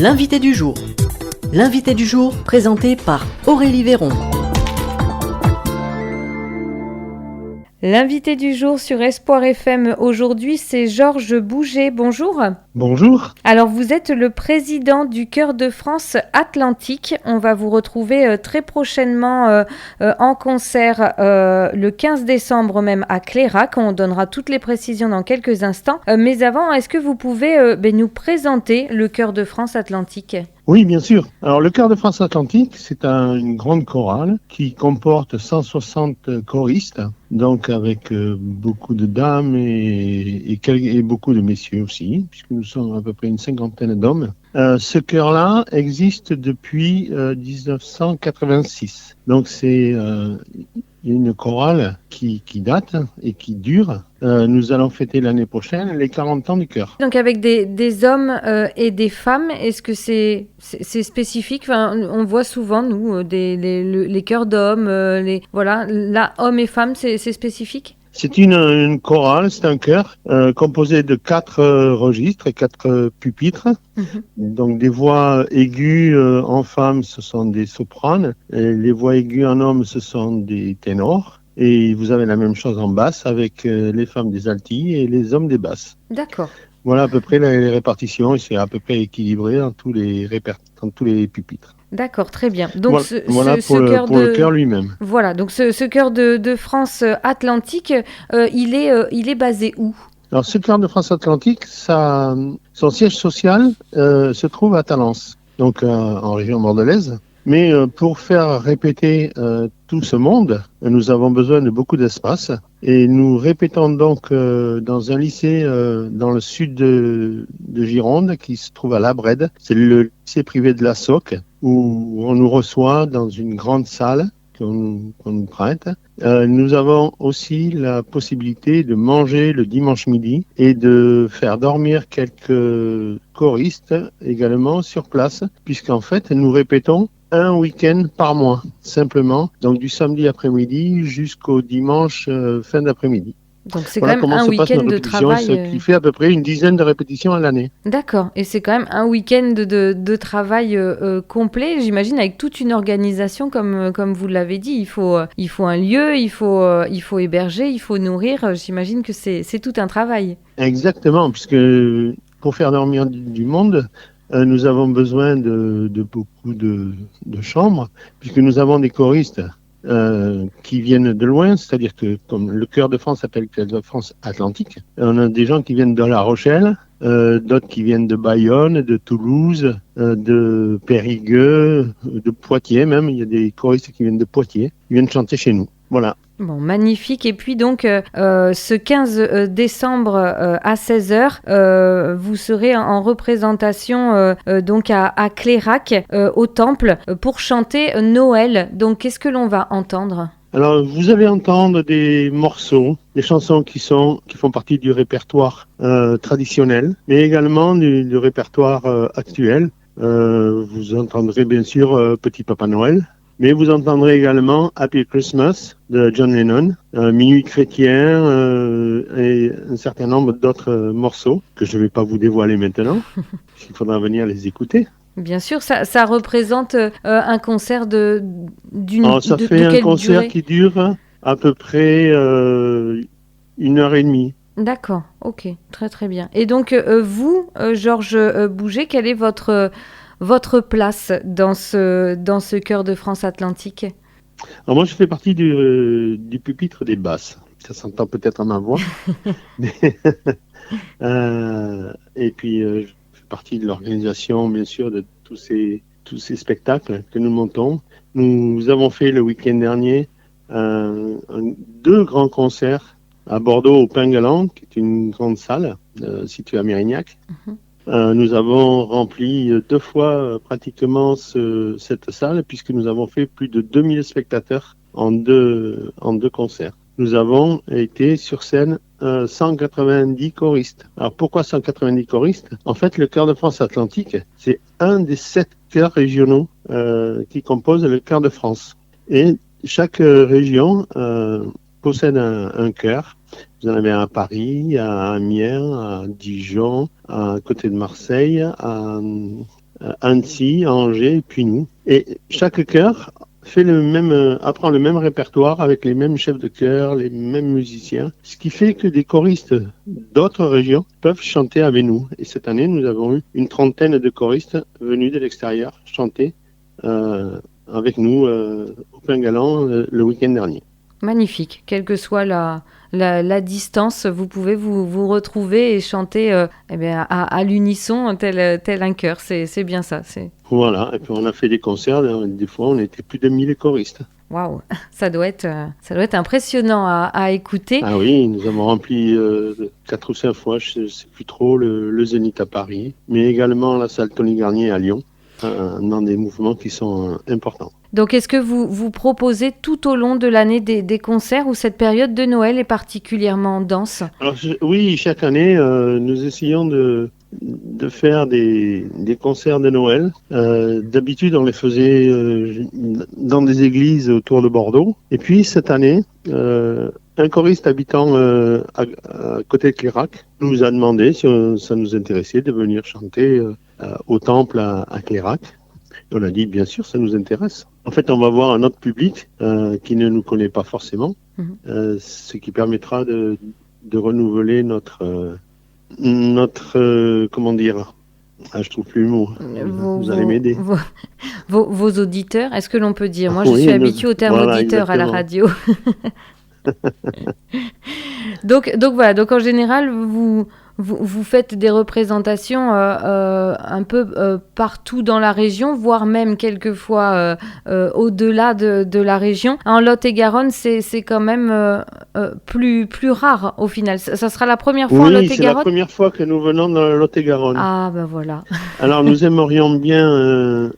L'invité du jour. L'invité du jour présenté par Aurélie Véron. L'invité du jour sur Espoir FM aujourd'hui, c'est Georges Bouget. Bonjour. Bonjour. Alors, vous êtes le président du Chœur de France Atlantique. On va vous retrouver très prochainement en concert le 15 décembre même à Clairac. On donnera toutes les précisions dans quelques instants. Mais avant, est-ce que vous pouvez nous présenter le Chœur de France Atlantique ? Oui, bien sûr. Alors, le Chœur de France Atlantique, c'est une grande chorale qui comporte 160 choristes, donc avec beaucoup de dames et beaucoup de messieurs aussi, puisque nous sommes à peu près une cinquantaine d'hommes. Ce chœur-là existe depuis 1986. Donc, c'est une chorale qui date et qui dure. Nous allons fêter l'année prochaine les 40 ans du chœur. Donc avec des hommes et des femmes, est-ce que c'est spécifique ? Enfin, on voit souvent, nous, les chœurs d'hommes, voilà, là, hommes et femmes, c'est spécifique ? C'est une chorale, c'est un chœur composé de 4 registres et 4 pupitres. Donc des voix aiguës en femmes, ce sont des sopranes. Et les voix aiguës en hommes, ce sont des ténors. Et vous avez la même chose en basse avec les femmes des altis et les hommes des basses. D'accord. Voilà à peu près les répartitions et c'est à peu près équilibré dans tous les pupitres. D'accord, très bien. Donc voilà pour le chœur lui-même. Voilà, donc ce chœur de France Atlantique, il est basé où ? Alors ce chœur de France Atlantique, son siège social se trouve à Talence, donc en région bordelaise. Mais pour faire répéter tout ce monde, nous avons besoin de beaucoup d'espace. Et nous répétons donc dans un lycée dans le sud de Gironde qui se trouve à La Brède. C'est le lycée privé de la Soc où on nous reçoit dans une grande salle qu'on nous prête. Nous avons aussi la possibilité de manger le dimanche midi et de faire dormir quelques choristes également sur place, puisqu'en fait nous répétons un week-end par mois, simplement, donc du samedi après-midi jusqu'au dimanche fin d'après-midi. Donc c'est voilà quand même un week-end de travail. Ce qui fait à peu près une dizaine de répétitions à l'année. D'accord, et c'est quand même un week-end de travail complet, j'imagine, avec toute une organisation, comme vous l'avez dit. Il faut un lieu, il faut héberger, il faut nourrir. J'imagine que c'est tout un travail. Exactement, puisque pour faire dormir du monde, nous avons besoin de beaucoup de chambres, puisque nous avons des choristes qui viennent de loin, c'est-à-dire que comme le Chœur de France s'appelle Chœur de France Atlantique, on a des gens qui viennent de La Rochelle, d'autres qui viennent de Bayonne, de Toulouse, de Périgueux, de Poitiers même. Il y a des choristes qui viennent de Poitiers, qui viennent chanter chez nous. Voilà. Bon, magnifique. Et puis donc, ce 15 décembre à 16h, vous serez en représentation donc à Clairac, au Temple, pour chanter Noël. Donc, qu'est-ce que l'on va entendre ? Alors, vous allez entendre des morceaux, des chansons qui font partie du répertoire traditionnel, mais également du répertoire actuel. Vous entendrez bien sûr Petit Papa Noël. Mais vous entendrez également Happy Christmas de John Lennon, Minuit chrétien et un certain nombre d'autres morceaux que je ne vais pas vous dévoiler maintenant, puisqu'il faudra venir les écooter. Bien sûr, ça représente un concert de Ça fait un concert durée qui dure à peu près 1h30. D'accord, ok, très très bien. Et donc vous, Georges Bouget, quelle est votre place dans ce Chœur de France Atlantique ? Alors moi, je fais partie du pupitre des basses. Ça s'entend peut-être à ma voix. Et puis, je fais partie de l'organisation, bien sûr, de tous ces spectacles que nous montons. Nous avons fait le week-end dernier 2 grands concerts à Bordeaux, au Pingalan, qui est une grande salle située à Mérignac. Nous avons rempli 2 fois pratiquement cette salle, puisque nous avons fait plus de 2000 spectateurs en deux concerts. Nous avons été sur scène 190 choristes. Alors pourquoi 190 choristes ? En fait, le Chœur de France Atlantique, c'est un des 7 chœurs régionaux qui composent le Chœur de France. Et chaque région possède un chœur. Vous en avez à Paris, à Amiens, à Dijon, à côté de Marseille, à Annecy, Angers, et puis nous. Et chaque chœur apprend le même répertoire avec les mêmes chefs de chœur, les mêmes musiciens, ce qui fait que des choristes d'autres régions peuvent chanter avec nous. Et cette année, nous avons eu une trentaine de choristes venus de l'extérieur chanter avec nous au Pingalan le week-end dernier. Magnifique, quelle que soit la distance, vous pouvez vous retrouver et chanter à l'unisson, tel un chœur. C'est bien ça. Voilà, et puis on a fait des concerts, des fois on était plus de 1000 choristes. Waouh, ça doit être impressionnant à écouter. Ah oui, nous avons rempli 4 ou 5 fois, je ne sais plus trop, le Zénith à Paris, mais également la salle Tony Garnier à Lyon, dans des mouvements qui sont importants. Donc, est-ce que vous proposez tout au long de l'année des concerts ou cette période de Noël est particulièrement dense? Alors, oui, chaque année, nous essayons de faire des concerts de Noël. D'habitude, on les faisait dans des églises autour de Bordeaux. Et puis, cette année, un choriste habitant à côté de Clérac nous a demandé si ça nous intéressait de venir chanter au temple à Clérac. On a dit, bien sûr, ça nous intéresse. En fait, on va voir un autre public qui ne nous connaît pas forcément, ce qui permettra de renouveler notre comment dire, je trouve plus le mot. Vous allez m'aider. Vos auditeurs, est-ce que l'on peut dire? Moi, je suis habituée au terme auditeur à la radio. donc voilà, donc en général, vous faites des représentations un peu partout dans la région, voire même quelquefois au-delà de la région. En Lot-et-Garonne, c'est quand même plus rare au final. Ça sera la première fois en Lot-et-Garonne? Oui, c'est la première fois que nous venons dans le Lot-et-Garonne. Ah ben voilà. Alors nous aimerions bien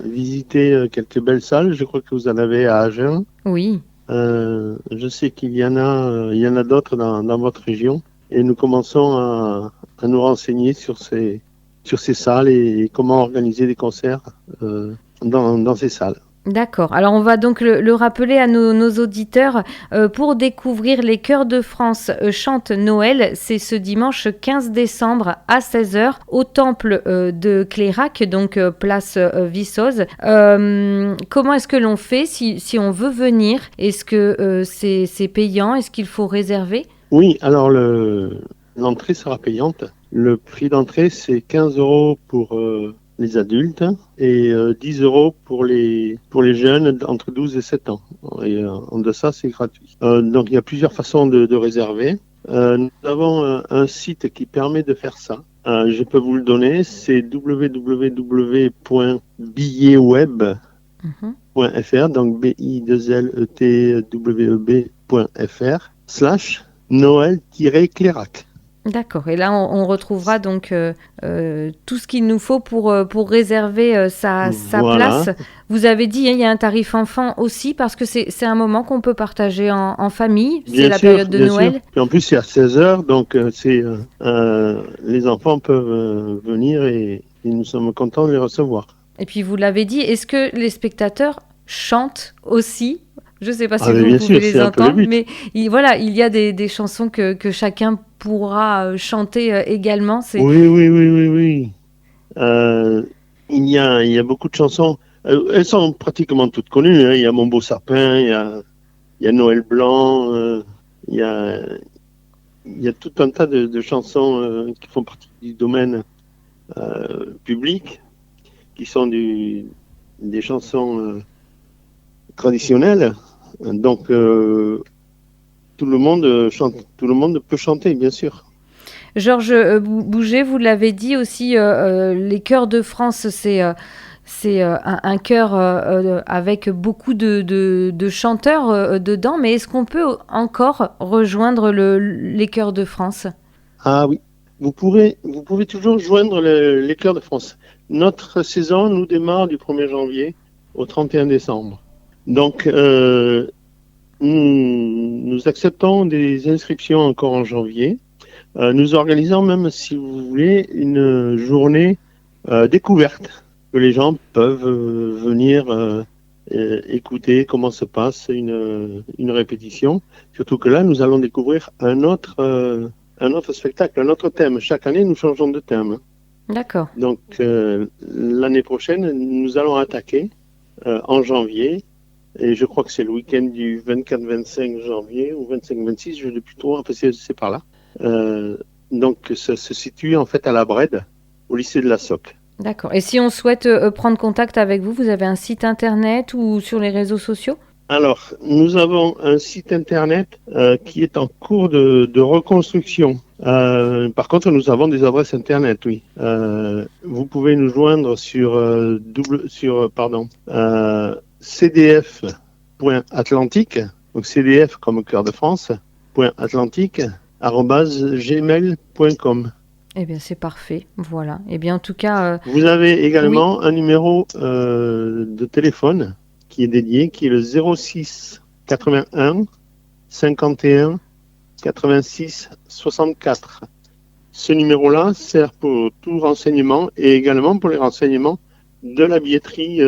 visiter quelques belles salles. Je crois que vous en avez à Agen. Oui. Je sais qu'il y en a d'autres dans votre région. Et nous commençons à nous renseigner sur ces salles et comment organiser des concerts dans ces salles. D'accord. Alors, on va donc le rappeler à nos auditeurs. Pour découvrir les chœurs de France chantent Noël, c'est ce dimanche 15 décembre à 16h au temple de Clérac, donc place Vissoze. Comment est-ce que l'on fait si on veut venir? Est-ce que c'est payant? Est-ce qu'il faut réserver? Oui, alors l'entrée sera payante. Le prix d'entrée, c'est 15 € pour les adultes et 10 € pour les jeunes entre 12 et 7 ans. Et en deçà, c'est gratuit. Donc, il y a plusieurs façons de réserver. Nous avons un site qui permet de faire ça. Je peux vous le donner, c'est www.billetweb.fr, donc BI2LETWEB.fr/ Noël-Clérac. D'accord. Et là, on retrouvera donc tout ce qu'il nous faut pour réserver sa place. Vous avez dit, il y a un tarif enfant aussi, parce que c'est un moment qu'on peut partager en famille. C'est la période de Noël. Et en plus, c'est à 16h, donc les enfants peuvent venir et nous sommes contents de les recevoir. Et puis, vous l'avez dit, est-ce que les spectateurs chantent aussi? Je ne sais pas si vous pouvez les entendre, mais il y a des chansons que chacun pourra chanter également. Oui. Il y a beaucoup de chansons. Elles sont pratiquement toutes connues. Hein. Il y a Mon beau sapin, il y a Noël blanc, il y a tout un tas de chansons qui font partie du domaine public, qui sont des chansons traditionnelles. Donc, tout le monde chante, tout le monde peut chanter, bien sûr. Georges Bouget, vous l'avez dit aussi, les chœurs de France, c'est un chœur avec beaucoup de chanteurs dedans, mais est-ce qu'on peut encore rejoindre les chœurs de France? Ah oui, vous pouvez toujours joindre les chœurs de France. Notre saison nous démarre du 1er janvier au 31 décembre. Donc, nous acceptons des inscriptions encore en janvier. Nous organisons même, si vous voulez, une journée découverte, que les gens peuvent venir écouter comment se passe une répétition. Surtout que là, nous allons découvrir un autre spectacle, un autre thème. Chaque année, nous changeons de thème. D'accord. Donc l'année prochaine, nous allons attaquer en janvier. Et je crois que c'est le week-end du 24-25 janvier ou 25-26, je ne sais plus trop, enfin c'est par là. Donc ça se situe en fait à la Brède, au lycée de la Soc. D'accord. Et si on souhaite prendre contact avec vous, vous avez un site internet ou sur les réseaux sociaux? Alors, nous avons un site internet qui est en cours de reconstruction. Par contre, nous avons des adresses internet, oui. Vous pouvez nous joindre sur cdf.atlantique, donc cdf comme cœur de France, .atlantique, @gmail.com. Eh bien, c'est parfait. Voilà. Eh bien, en tout cas, Vous avez également un numéro de téléphone qui est dédié, qui est le 06 81 51 86 64. Ce numéro-là sert pour tout renseignement et également pour les renseignements de la billetterie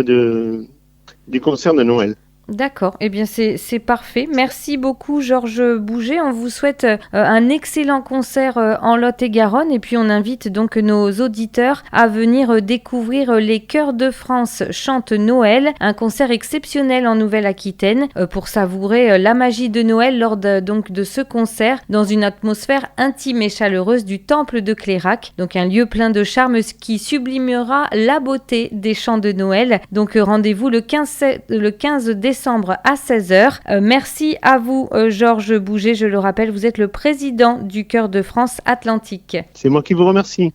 du concert de Noël. d'accord. Eh bien, c'est parfait. Merci beaucoup, Georges Bouget. On vous souhaite un excellent concert en Lot-et-Garonne. Et puis, on invite donc nos auditeurs à venir découvrir les Chœurs de France chantent Noël, un concert exceptionnel en Nouvelle-Aquitaine pour savourer la magie de Noël lors de ce concert dans une atmosphère intime et chaleureuse du Temple de Clérac. Donc, un lieu plein de charme qui sublimera la beauté des chants de Noël. Donc, rendez-vous le 15 décembre à 16h. Merci à vous, Georges Bouget. Je le rappelle, vous êtes le président du Chœur de France Atlantique. C'est moi qui vous remercie.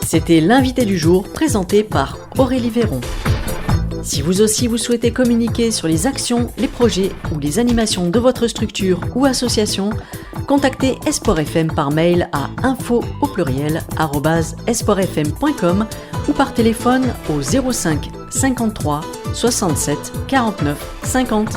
C'était l'invité du jour présenté par Aurélie Véron. Si vous aussi vous souhaitez communiquer sur les actions, les projets ou les animations de votre structure ou association, contactez Espoir FM par mail à info@esportfm.com ou par téléphone au 05 53 67 49 50.